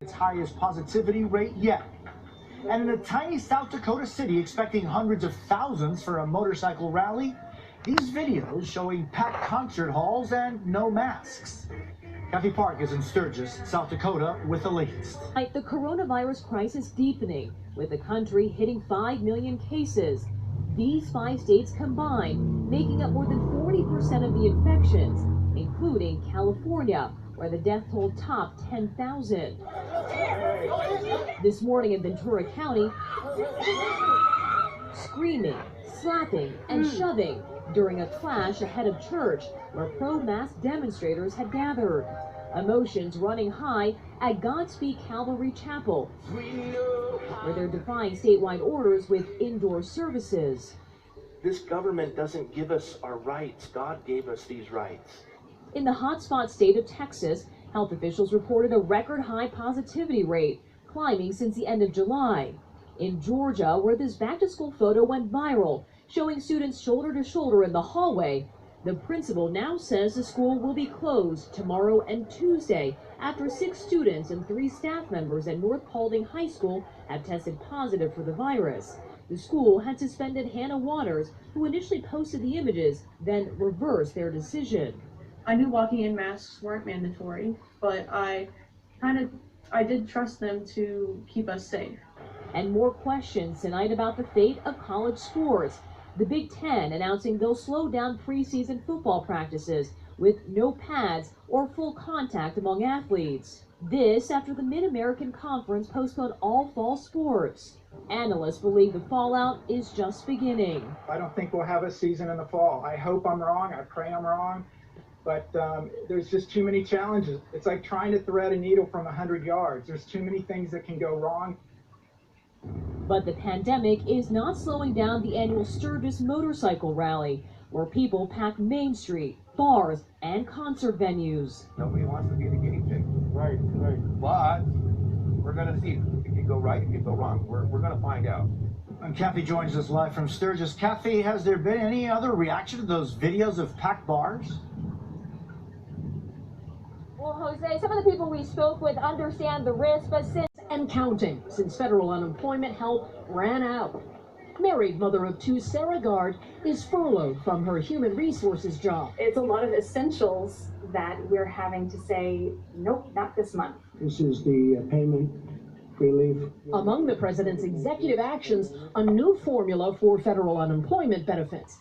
its highest positivity rate yet. And in a tiny South Dakota city expecting hundreds of thousands for a motorcycle rally, these videos showing packed concert halls and no masks. Kathy Park is in Sturgis, South Dakota, with the latest. The coronavirus crisis deepening, with the country hitting 5 million cases. These 5 states combined making up more than 40% of the infections, including California, where the death toll topped 10,000. This morning in Ventura County, screaming, slapping, and shoving during a clash ahead of church where pro-mask demonstrators had gathered. Emotions running high at Godspeed Calvary Chapel, where they're defying statewide orders with indoor services. This government doesn't give us our rights. God gave us these rights. In the hotspot state of Texas, health officials reported a record high positivity rate, climbing since the end of July. In Georgia, where this back-to-school photo went viral, showing students shoulder to shoulder in the hallway, the principal now says the school will be closed tomorrow and Tuesday after 6 students and 3 staff members at North Paulding High School have tested positive for the virus. The school had suspended Hannah Waters, who initially posted the images, then reversed their decision. I knew walking in masks weren't mandatory, but I did trust them to keep us safe. And more questions tonight about the fate of college sports. The Big Ten announcing they'll slow down preseason football practices with no pads or full contact among athletes. This after the Mid-American Conference postponed all fall sports. Analysts believe the fallout is just beginning. I don't think we'll have a season in the fall. I hope I'm wrong. I pray I'm wrong. But there's just too many challenges. It's like trying to thread a needle from 100 yards. There's too many things that can go wrong. But the pandemic is not slowing down the annual Sturgis motorcycle rally, where people pack Main Street, bars, and concert venues. Nobody wants to be the guinea pig. Right. But we're going to see. It could go right, it could go wrong. We're going to find out. And Kathy joins us live from Sturgis. Kathy, has there been any other reaction to those videos of packed bars? Well, Jose, some of the people we spoke with understand the risk, but And counting, since federal unemployment help ran out. Married mother of 2, Sarah Gard, is furloughed from her human resources job. It's a lot of essentials that we're having to say, nope, not this month. This is the payment relief. Among the president's executive actions, a new formula for federal unemployment benefits.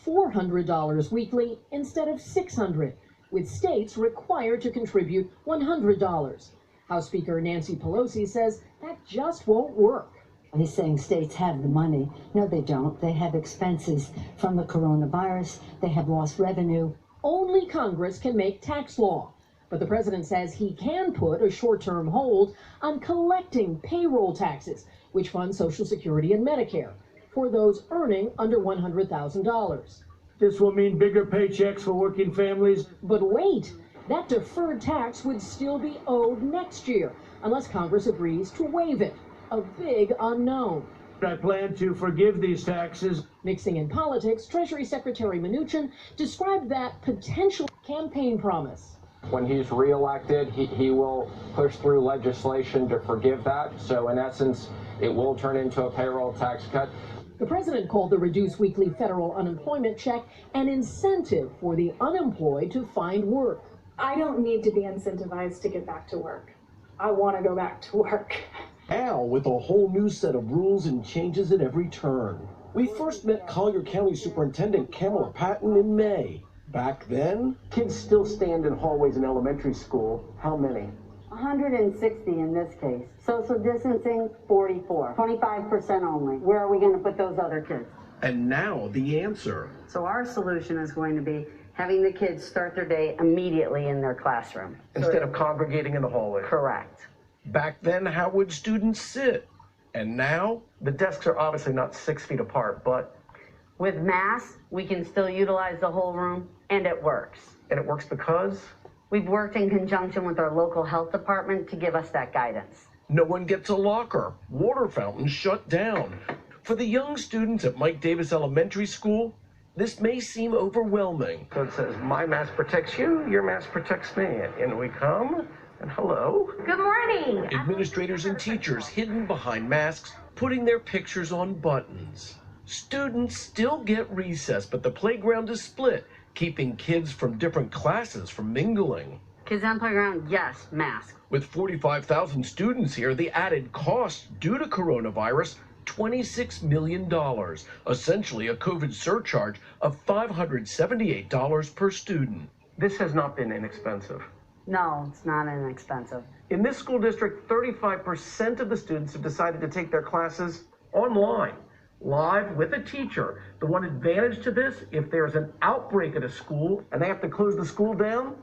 $400 weekly instead of $600, with states required to contribute $100. House Speaker Nancy Pelosi says that just won't work. He's saying states have the money. No, they don't. They have expenses from the coronavirus. They have lost revenue. Only Congress can make tax law. But the president says he can put a short-term hold on collecting payroll taxes, which fund Social Security and Medicare, for those earning under $100,000. This will mean bigger paychecks for working families. But wait, that deferred tax would still be owed next year, unless Congress agrees to waive it. A big unknown. I plan to forgive these taxes. Mixing in politics, Treasury Secretary Mnuchin described that potential campaign promise. When he's reelected, he will push through legislation to forgive that. So in essence, it will turn into a payroll tax cut. The president called the reduced weekly federal unemployment check an incentive for the unemployed to find work. I don't need to be incentivized to get back to work. I want to go back to work. Now, with a whole new set of rules and changes at every turn. We first met Collier County Superintendent Kamala Patton in May. Back then, kids still stand in hallways in elementary school. How many? 160 in this case. Social distancing, 44. 25% only. Where are we going to put those other kids? And now the answer. So our solution is going to be having the kids start their day immediately in their classroom. Instead of congregating in the hallway. Correct. Back then, how would students sit? And now? The desks are obviously not 6 feet apart, but with masks, we can still utilize the whole room, and it works. And it works because? We've worked in conjunction with our local health department to give us that guidance. No one gets a locker. Water fountains shut down. For the young students at Mike Davis Elementary School, this may seem overwhelming. So it says, my mask protects you, your mask protects me. And we come, And hello. Good morning. Administrators and teachers hidden behind masks, putting their pictures on buttons. Students still get recess, but the playground is split, keeping kids from different classes from mingling. Kids on playground, yes, mask. With 45,000 students here, the added cost due to coronavirus, $26 million, essentially a COVID surcharge of $578 per student. This has not been inexpensive. No, it's not inexpensive. In this school district, 35% of the students have decided to take their classes online, live with a teacher. The one advantage to this, if there's an outbreak at a school and they have to close the school down,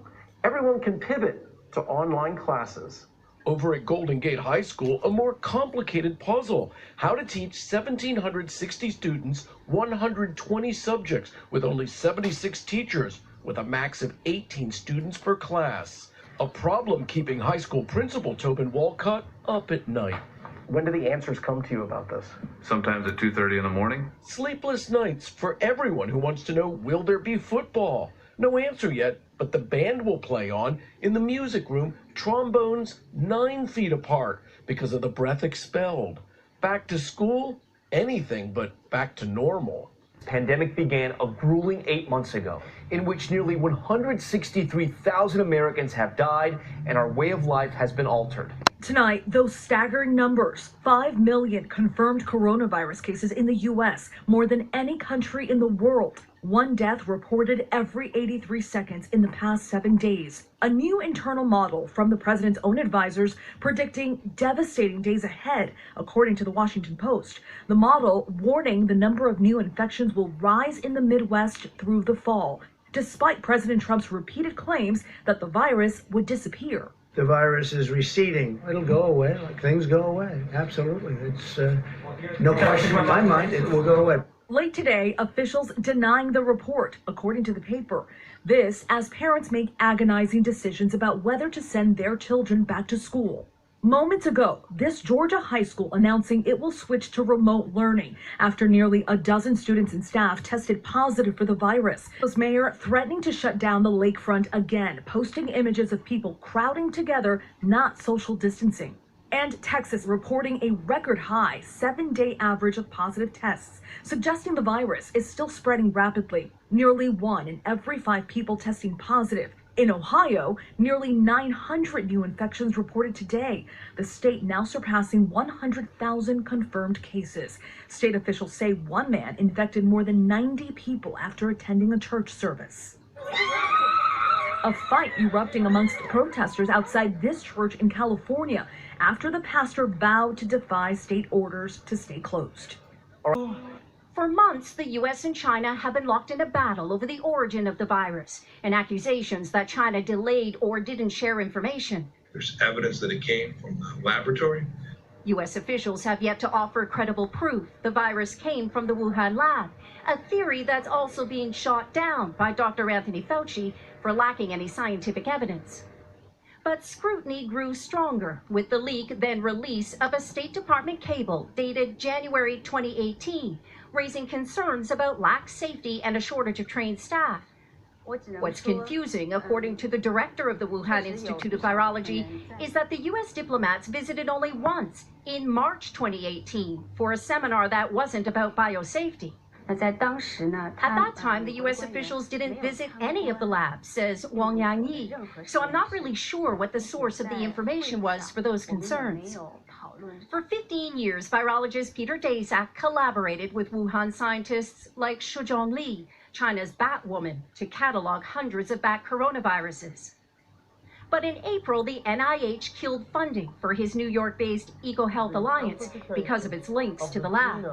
everyone can pivot to online classes. Over at Golden Gate High School, a more complicated puzzle. How to teach 1,760 students, 120 subjects, with only 76 teachers, with a max of 18 students per class. A problem keeping high school principal Tobin Walcott up at night. When do the answers come to you about this? Sometimes at 2:30 in the morning. Sleepless nights for everyone who wants to know, will there be football? No answer yet, but the band will play on. In the music room, trombones 9 feet apart because of the breath expelled. Back to school? Anything but back to normal. Pandemic began a grueling 8 months ago, in which nearly 163,000 Americans have died and our way of life has been altered. Tonight, those staggering numbers: 5 million confirmed coronavirus cases in the U.S., more than any country in the world. 1 death reported every 83 seconds in the past 7 days. A new internal model from the president's own advisors predicting devastating days ahead, according to the Washington Post. The model warning the number of new infections will rise in the Midwest through the fall, despite President Trump's repeated claims that the virus would disappear. The virus is receding. It'll go away, like things go away. Absolutely. It's no question in my mind, it will go away. Late today, officials denying the report, according to the paper. This as parents make agonizing decisions about whether to send their children back to school. Moments ago, this Georgia high school announcing it will switch to remote learning after nearly a dozen students and staff tested positive for the virus. The mayor threatening to shut down the lakefront again, posting images of people crowding together, not social distancing. And Texas reporting a record high 7-day average of positive tests, suggesting the virus is still spreading rapidly. Nearly 1 in every 5 people testing positive. In Ohio, nearly 900 new infections reported today, the state now surpassing 100,000 confirmed cases. State officials say one man infected more than 90 people after attending a church service. A fight erupting amongst protesters outside this church in California after the pastor vowed to defy state orders to stay closed. For months, the U.S. and China have been locked in a battle over the origin of the virus and accusations that China delayed or didn't share information. There's evidence that it came from the laboratory. U.S. officials have yet to offer credible proof the virus came from the Wuhan lab, a theory that's also being shot down by Dr. Anthony Fauci for lacking any scientific evidence. But scrutiny grew stronger with the leak, then release of a State Department cable dated January 2018, raising concerns about lax safety and a shortage of trained staff. What's confusing, according to the director of the Wuhan Institute of Virology, is that the U.S. diplomats visited only once in March 2018 for a seminar that wasn't about biosafety. At that time, the U.S. officials didn't visit any of the labs, says Wang Yangyi. So I'm not really sure what the source of the information was for those concerns. For 15 years, virologist Peter Daszak collaborated with Wuhan scientists like Shuzhong Li, China's Batwoman, to catalog hundreds of bat coronaviruses. But in April, the NIH killed funding for his New York-based EcoHealth Alliance because of its links to the lab.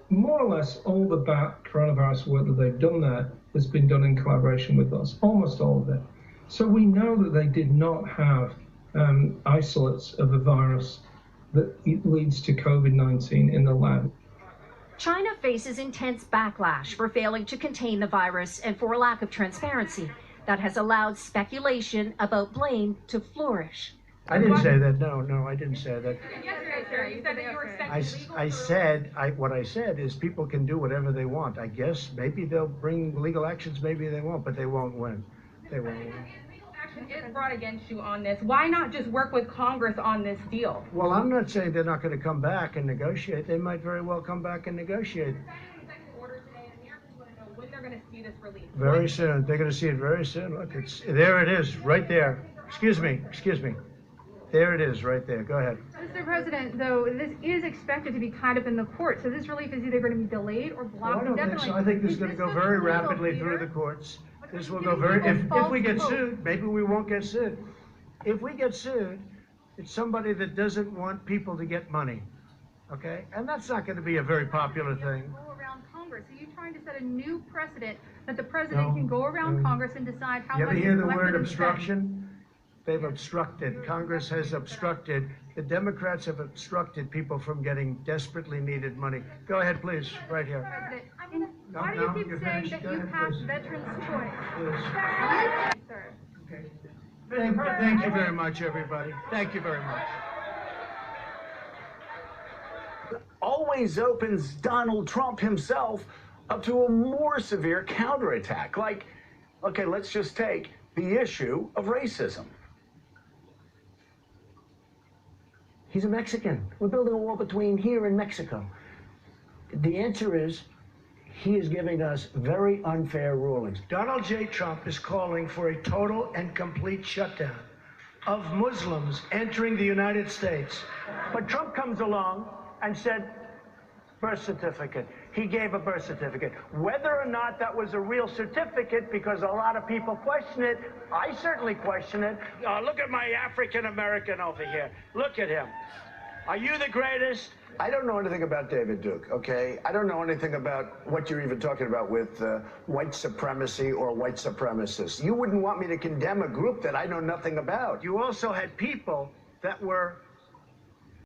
More or less all the bat coronavirus work that they've done there has been done in collaboration with us, almost all of it. So we know that they did not have isolates of a virus that leads to COVID-19 in the lab. China faces intense backlash for failing to contain the virus and for a lack of transparency that has allowed speculation about blame to flourish. I didn't say that. No, I didn't say that. What I said is people can do whatever they want. I guess maybe they'll bring legal actions, maybe they won't, but they won't win. They won't win. action is brought against you on this, why not just work with Congress on this deal? Well, I'm not saying they're not going to come back and negotiate. They might very well come back and negotiate. When they're going to see this release. Very soon. They're going to see it very soon. Look, there it is, right there. Excuse me. There it is, right there. Go ahead. Mr. President, though, this is expected to be tied up in the court, so this relief is either going to be delayed or blocked I don't think so. I think this is going to go very rapidly through the courts. This will go very, if we get sued, maybe we won't get sued. If we get sued, it's somebody that doesn't want people to get money, okay? And that's not going to be a very popular thing. Go around Congress. Are you trying to set a new precedent that the president can go around Congress and decide how much? You ever hear the word obstruction? They've obstructed. Congress has obstructed. The Democrats have obstructed people from getting desperately needed money. Go ahead, please, right here. President, why do you keep saying that you have veterans' choice? Sir. Okay. Thank you very much, everybody. Thank you very much. Always opens Donald Trump himself up to a more severe counterattack. Like, okay, let's just take the issue of racism. He's a Mexican. We're building a wall between here and Mexico. The answer is, he is giving us very unfair rulings. Donald J. Trump is calling for a total and complete shutdown of Muslims entering the United States. But Trump comes along and said, birth certificate. He gave a birth certificate. Whether or not that was a real certificate, because a lot of people question it, I certainly question it. Look at my African American over here. Look at him. Are you the greatest? I don't know anything about David Duke, okay? I don't know anything about what you're even talking about with white supremacy or white supremacists. You wouldn't want me to condemn a group that I know nothing about. You also had people that were